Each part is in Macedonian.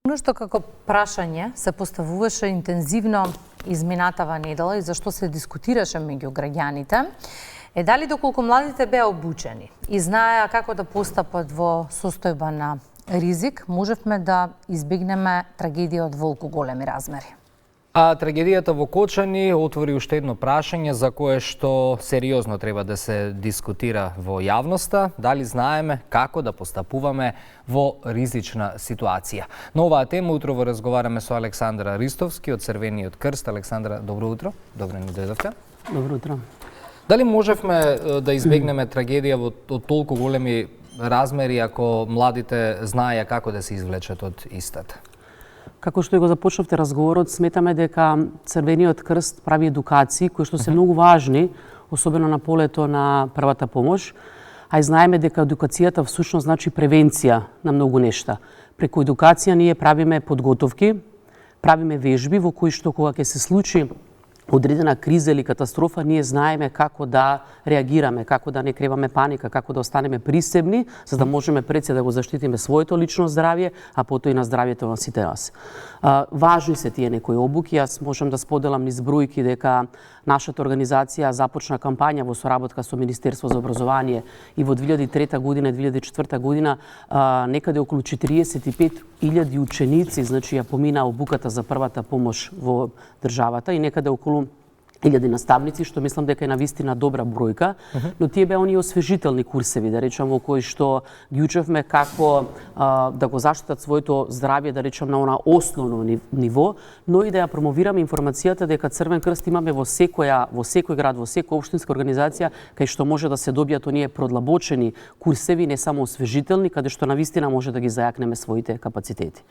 Оно што како прашање се поставуваше интензивно изминатава недела и зашто се дискутираше меѓу граѓаните е дали доколку младите беа обучени и знаеа како да постапат во состојба на ризик, можевме да избегнеме трагедија од волку големи размери. А трагедијата во Кочани отвори уште едно прашање за кое што сериозно треба да се дискутира во јавноста, дали знаеме како да постапуваме во ризична ситуација. На оваа тема утрово разговараме со Александра Ристовски од Црвениот крст. Александра, добро утро. Добро ни дојдовте. Добро утро. Дали можевме да избегнеме трагедија од толку големи размери ако младите знаеја како да се извлечат од истата? Како што го започнавте разговорот, сметаме дека Црвениот крст прави едукации кои што се многу важни, особено на полето на првата помош, а и знаеме дека едукацијата всушност значи превенција на многу нешта. Преку едукација ние правиме подготовки, правиме вежби во кои што кога ќе се случи одредена криза или катастрофа, ние знаеме како да реагираме, како да не креваме паника, како да останеме присебни, за да можеме пред се да го заштитиме своето лично здравје, а потоа и на здравјето на сите нас. Важни се тие некои обуки, јас можам да споделам низ бројки дека нашата организација започна кампања во соработка со Министерство за образование и во 2003 година, 2004 година некаде околу 45.000 ученици, значи ја помина обуката за првата помош во државата и некаде околу 1000 наставници, што мислам дека е навистина добра бројка, но тие беа оние освежителни курсеви, да речам, во кои што ги учевме како да го заштитат своето здравје, да речам, на она основно ниво, но и да ја промовираме информацијата дека Црвен крст имаме во секој град, во секоја општинска организација, кај што може да се добијат оние продлабочени курсеви, не само освежителни, каде што навистина може да ги зајакнеме своите капацитети.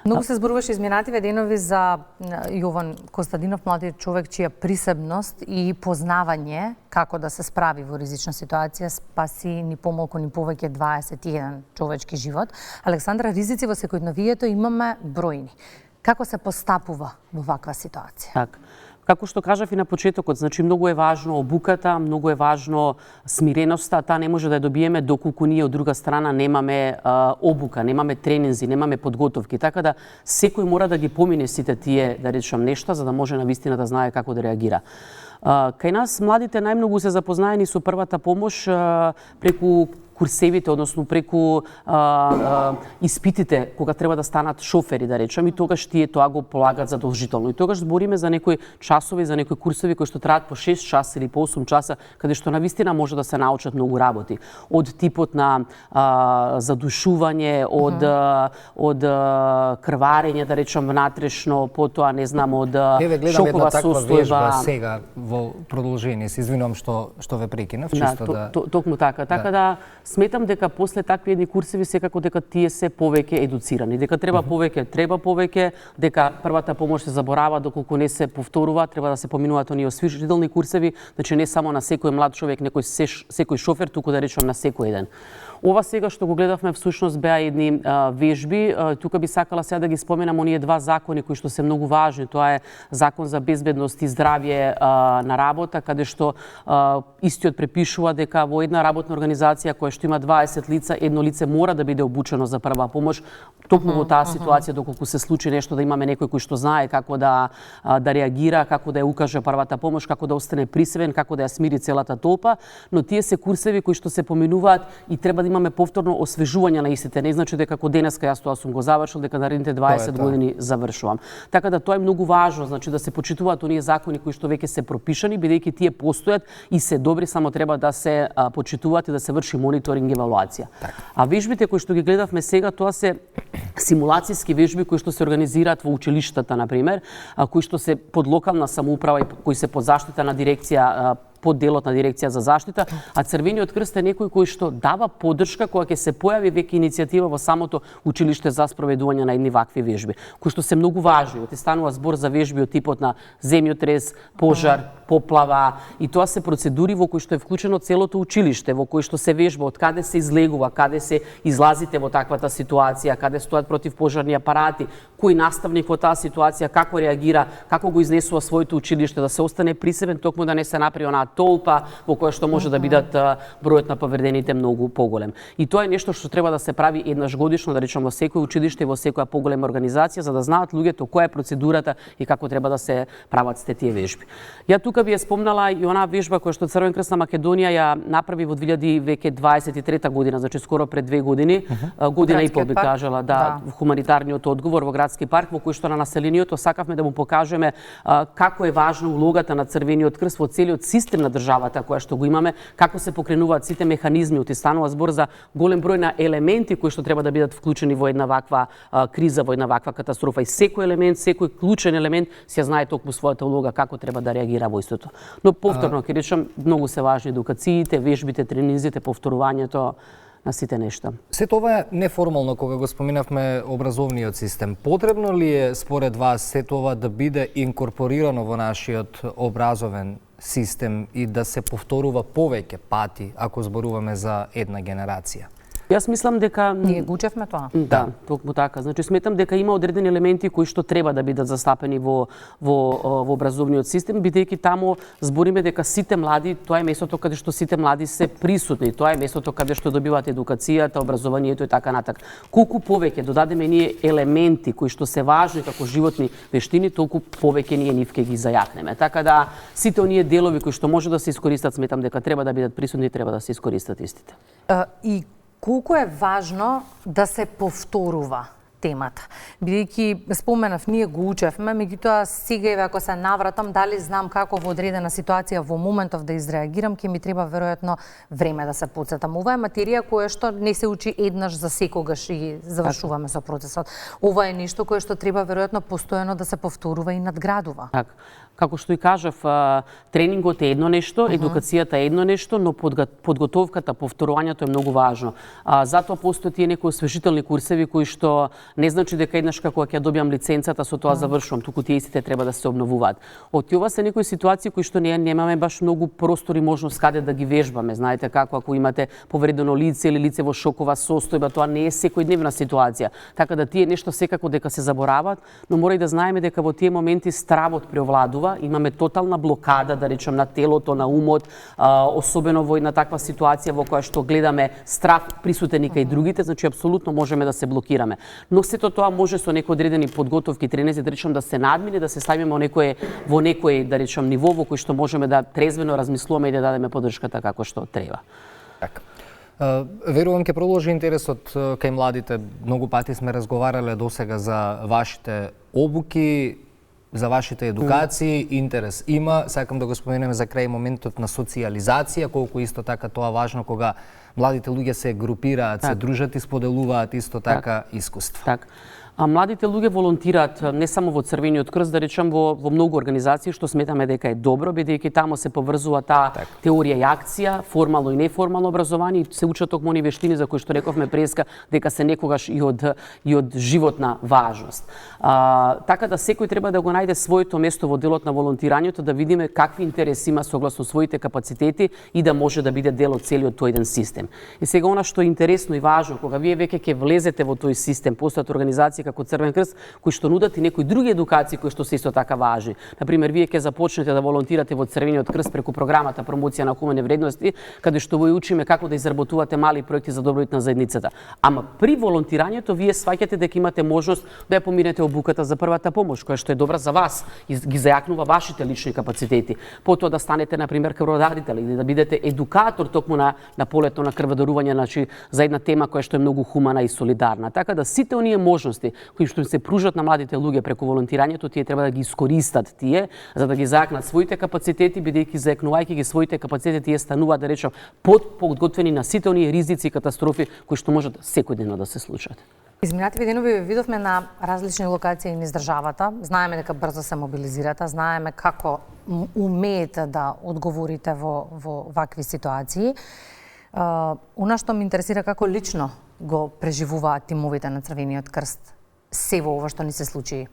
Многу се зборуваше изминативе денови за Јован Костадинов, младиот човек чија присебност и познавање како да се справи во ризична ситуација спаси ни помалку ни повеќе 21 човечки живот. Александра, ризици во секојдневието имаме бројни. Како се постапува во ваква ситуација? Так. Како што кажав и на почетокот, значи многу е важно обуката, многу е важно смиреноста, таа не може да ја добиеме доколку ние од друга страна немаме обука, немаме тренинзи, немаме подготовки, така да секој мора да ги помине сите тие, да речам, нешта за да може навистина да знае како да реагира. Кај нас младите најмногу се запознаени со првата помош преку курсевите, односно преку испитите кога треба да станат шофери, да речам, и тогаш тие тоа го полагат задолжително. И тогаш збориме за некои часови, за некои курсеви кои што траат по 6 часа или по 8 часа, каде што навистина може да се научат многу работи. Од типот на задушување, од крварење, да речам, внатрешно, потоа, не знам, од шокова состојба. Сега во продолжение, се извинувам што ве прекинав, чисто да... Токму така. Така да сметам дека после такви едни курсеви секако дека тие се повеќе едуцирани, дека треба повеќе, дека првата помош се заборава доколку не се повторува, треба да се поминуваат оние освежителни курсеви, значи не само на секој млад човек, секој шофер, туку да речам на секој еден. Ова сега што го гледавме всушност беа едни вежби. Тука би сакала сега да ги споменам оние два закони кои што се многу важни. Тоа е Закон за безбедност и здравје на работа, каде што истиот препишува дека во една работна организација која што има 20 лица, едно лице мора да биде обучено за прва помош. Токму во таа ситуација, доколку се случи нешто, да имаме некој кој што знае како да реагира, како да ја укаже првата помош, како да остане присебен, како да ја смири целата толпа, но тие се курсеви кои што се поминуваат и треба да имаме повторно освежување на истите. Не значи дека како денеска јас тоа сум го завршил, дека наредните 20 години завршувам. Така да тоа е многу важно, значи да се почитуваат оние закони кои што веќе се пропишани, бидејќи тие постојат и се добри, само треба да се почитуваат и да се врши мониторинг и евалуација. А вежбите кои што ги гледавме сега, тоа се симулацијски вежби кои што се организираат во училиштата, например, кои што се под локална самоуправа и кои се под заштита на дирекција, под делот на дирекција за заштита, а Црвениот крст е некој кој што дава поддршка кога ќе се појави веќе иницијатива во самото училиште за спроведување на едни вакви вежби, кои што се многу важни. Оти станува збор за вежби од типот на земјотрес, пожар, поплава, и тоа се процедури во кои што е вклучено целото училиште, во кои што се вежба од каде се излегува, каде се излазите во таквата ситуација, каде стојат противпожарни апарати, кој наставник во таа ситуација како реагира, како го изнесува своето училиште, да се остане присебен, токму да не се направи онаа толпа во која што може да бидат бројот на повредените многу поголем. И тоа е нешто што треба да се прави еднаш годишно, да речам во секој училиште и во секоја поголема организација, за да знаат луѓето која е процедурата и како треба да се прават сите тие вежби. Ја тука би ја спомнала и онаа вежба која што Црвен крст на Македонија ја направи во 2023 година, значи скоро пред 2 години, година и пол би кажала, да, хуманитарниот одговор во градски парк, во кој што на населението сакавме да му покажеме како е важна улогата на Црвениот крст во целиот систем на државата која што го имаме, како се покренуваат сите механизми, станува збор за голем број на елементи кои што треба да бидат вклучени во една ваква криза, во една ваква катастрофа, и секој елемент, секој клучен елемент се знае токму својата улога како треба да реагира во истото. Но повторно ќе речам, многу се важни едукациите, вежбите, тренизите, повторувањето на сите нешта. Сето ова е неформално, кога го споминавме образовниот систем. Потребно ли е според вас сето ова да биде инкорпорирано во нашиот образовен систем и да се повторува повеќе пати ако зборуваме за една генерација? Јас мислам дека ние го учевме тоа. Да, токму така. Значи сметам дека има одредени елементи кои што треба да бидат застапени во образовниот систем, бидејќи таму збориме дека сите млади, тоа е местото каде што сите млади се присутни, тоа е местото каде што добиваат едукацијата, образованието и така натак. Колку повеќе додадеме ние елементи кои што се важни како животни вештини, толку повеќе ние нив ќе ги зајакнеме. Така да сите оние делови кои што може да се искористат, сметам дека треба да бидат присутни, треба да се искористат истите. И колку е важно да се повторува темата. Бидејќи споменав, ние го учевме, меѓутоа сега еве ако се навратам, дали знам како во одредена ситуација во моментов да изреагирам, ќе ми треба веројатно време да се потсетам. Ова е материја која што не се учи еднаш за секогаш и завршуваме со процесот. Ова е нешто кое што треба веројатно постојано да се повторува и надградува. Така. Како што и кажав, тренингот е едно нешто, едукацијата е едно нешто, но подготовката, повторувањето е многу важно. Затоа постојат тие некои освежителни курсеви кои што не значи дека еднаш како ќе добиам лиценцата со тоа завршувам, туку тие истите треба да се обновуваат. Од ова се некои ситуации кои што ние немаме баш многу простор и можност каде да ги вежбаме. Знаете како ако имате повредено лице или лице во шокова состојба, тоа не е секојдневна ситуација. Така да тие нешто секако дека се заборават, но мора и да знаеме дека во тие моменти стравот преовладува. Имаме тотална блокада, да речем, на телото, на умот, особено во една таква ситуација во која што гледаме страв присутен и кај другите, значи апсолутно можеме да се блокираме. Но сето тоа може со некои одредени подготовки, тренинзи, да речем, да се надмине, да се ставиме во некој, да речем, ниво во кој што можеме да трезвено размислуваме и да дадеме поддршката како што треба. Така. Верувам ќе продолжи интересот кај младите. Многу пати сме разговарале досега за вашите обуки, за вашите едукации, интерес има. Сакам да го споменеме за крај моментот на социализација, колку исто така тоа важно кога младите луѓе се групираат, се дружат и споделуваат исто така искуства. Така. Младите луѓе волонтираат не само во Црвениот крст, да речем во многу организации, што сметаме дека е добро, бидејќи таму се поврзува таа теорија и акција, формално и неформално образование, и се учат токму оние вештини за кои што рековме преска дека се некогаш и од животна важност. Така да секој треба да го најде своето место во делот на волонтирањето, да видиме какви интереси има согласно своите капацитети и да може да биде дел од целиот тој еден систем. И сега она што е интересно и важно, кога вие веќе ќе влезете во тој систем, постојат организации како Црвен крст, кои што нудат и некои други едукации кои што се исто така важни. Например, вие ќе започнете да волонтирате во Црвениот крст преку програмата промоција на хумани вредности, каде што ви учиме како да изработувате мали проекти за добробит на заедницата. Ама при волонтирањето вие сваќате дека имате можност да ја поминете обуката за првата помош, која што е добра за вас и ги зајакнува вашите лични капацитети. Потоа да станете на пример крводарител или да бидете едукатор токму на полето на крводарување, значи за една тема која што е многу хумана и солидарна. Така да сите оние можности кои што се пружат на младите луѓе преку волонтирањето, тие треба да ги искористат тие, за да ги зајакнат своите капацитети, бидејќи зајакнувајќи ги своите капацитети, тие стануваат, да речем, подготвени на сите оние ризици и катастрофи кои што можат секојдневно да се случат. Изминативи денови видовме на различни локации низ државата. Знаеме дека брзо се мобилизирате, знаеме како умеете да одговорите во вакви ситуации. Она што ме интересира како лично го преживуваат тимовите на Црвениот крст се во ова што ни се случи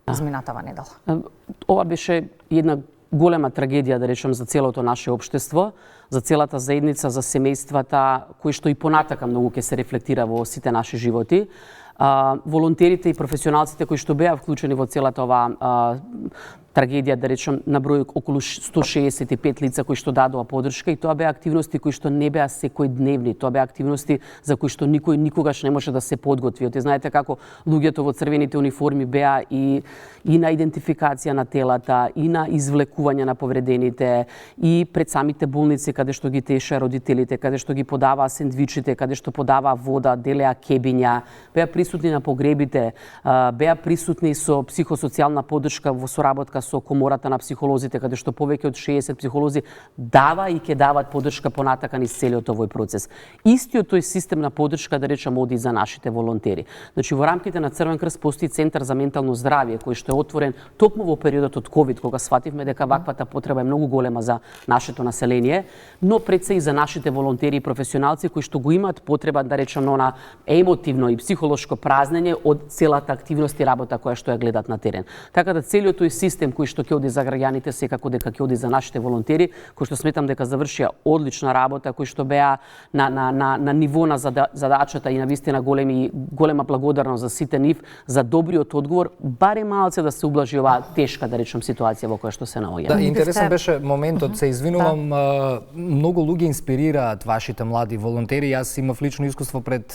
изминатава недела. Ова беше една голема трагедија, да речем, за целото наше општество, за целата заедница, за семејствата, кои што и понатака многу ќе се рефлектира во сите наши животи. волонтерите и професионалците кои што беа вклучени во целата оваа трагедија, да речем, на број околу 165 лица кои што дадоа поддршка, и тоа беа активности кои што не беа секојдневни, тоа беа активности за кои што никој никогаш не може да се подготви. Оти знаете како луѓето во црвените униформи беа и на идентификација на телата, и на извлекување на повредените, и пред самите болници каде што ги теше родителите, каде што ги подаваа сендвичите, каде што подаваа вода, делеа кебиња, беа присутни на погребите, беа присутни со психосоцијална поддршка во соработка со комората на психолозите, каде што повеќе од 60 психолози дава и ќе дават поддршка понатака низ целиот овој процес. Истиот тој систем на поддршка, да речем, оди за нашите волонтери. Значи, во рамките на Црвен крст постои Центар за ментално здравје, кој што е отворен токму во периодот од ковид, кога сфативме дека ваквата потреба е многу голема за нашето население, но пред се и за нашите волонтери и професионалци кои што го имаат потреба, да речем, на емотивно и психолошко празнење од целата активност и работа која што ја гледат на терен. Така да целиот тој систем кој што ќе оди за граѓаните, секако дека ќе оди за нашите волонтери, кои што сметам дека завршија одлична работа, кои што беа на ниво на задачата и на вистина голема благодарност за сите нив за добриот одговор, барем малце да се ублажи оваа тешка, да речем, ситуација во која што се наоѓаме. Да, интересен беше моментот, се извинувам, многу луѓе инспирираат вашите млади волонтери. Јас имав лично искуство пред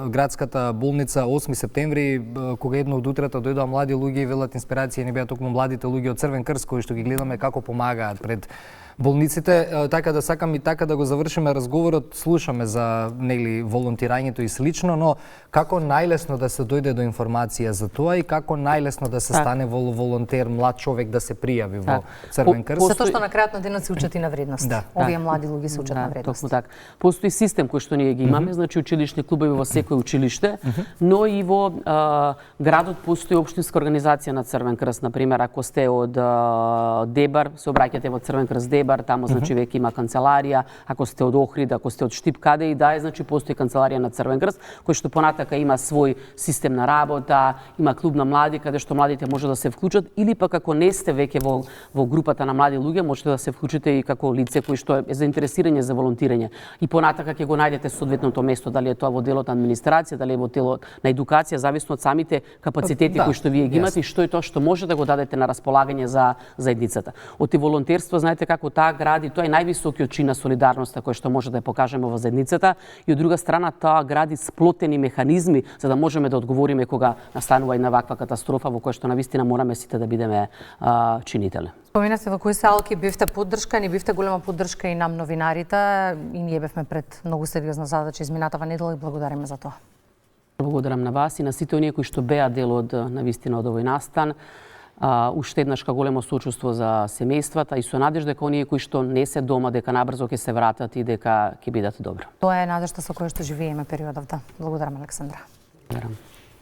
градската болница 8 септември, кога едно од утрата дојдоа млади луѓе и велат инспирација, не беа токму младите луѓе од Црвен крст кои што ги гледаме како помагаат пред болниците, така да сакам и така да го завршиме разговорот, слушаме за волонтирањето и слично, но како најлесно да се дојде до информација за тоа и како најлесно да се стане волонтер, млад човек да се пријави во Црвен крст? Затоа што на крајот на денот се учат и на вредност. Овие млади луѓе се учат на вредност. Токму така. Постои систем кој што ние ги имаме, значи училишни клубови во секој училиште, но и во градот постои општинска организација на Црвен крст, на пример, ако сте од Дебар, се обраќате во Црвен крст Дебар, таму значи веќе има канцеларија, ако сте од Охрид, ако сте од Штип, каде и да е, значи постои канцеларија на Црвен крст, кој што понатака има свој систем на работа, има клуб на млади каде што младите може да се вклучат, или пак ако не сте веќе во групата на млади луѓе, можете да се вклучите и како лице кој што е заинтересирање за волонтирање. И понатака ќе го најдете соодветното место, дали е тоа во делот на администрација, дали е во делот на едукација, зависно од самите капацитети кои што вие ги имате и што е тоа што може да го дадете на располагање за заедницата. Од волонтерство, знаете како таа гради, тоа е највисокиот чин на солидарноста кој што може да ја покажеме во заедницата, и од друга страна тоа гради сплотени механизми за да можеме да одговориме кога настанува една ваква катастрофа во која што навистина мораме сите да бидеме чинители. Споминавте во кои салки бивте поддршкани, бивте голема поддршка и нам новинарите, и ние бевме пред многу сериозна задача изминатава недела и благодариме за тоа. Благодарам на вас и на сите оние кои што беа дел од навистина од овој настан. Уште еднаш големо сочувство за семејствата и со надежда дека оние кои што не се дома, дека набрзо ќе се вратат и дека ќе бидат добро. Тоа е надежда со која што живееме периодов. Благодарам, Александра. Благодарам.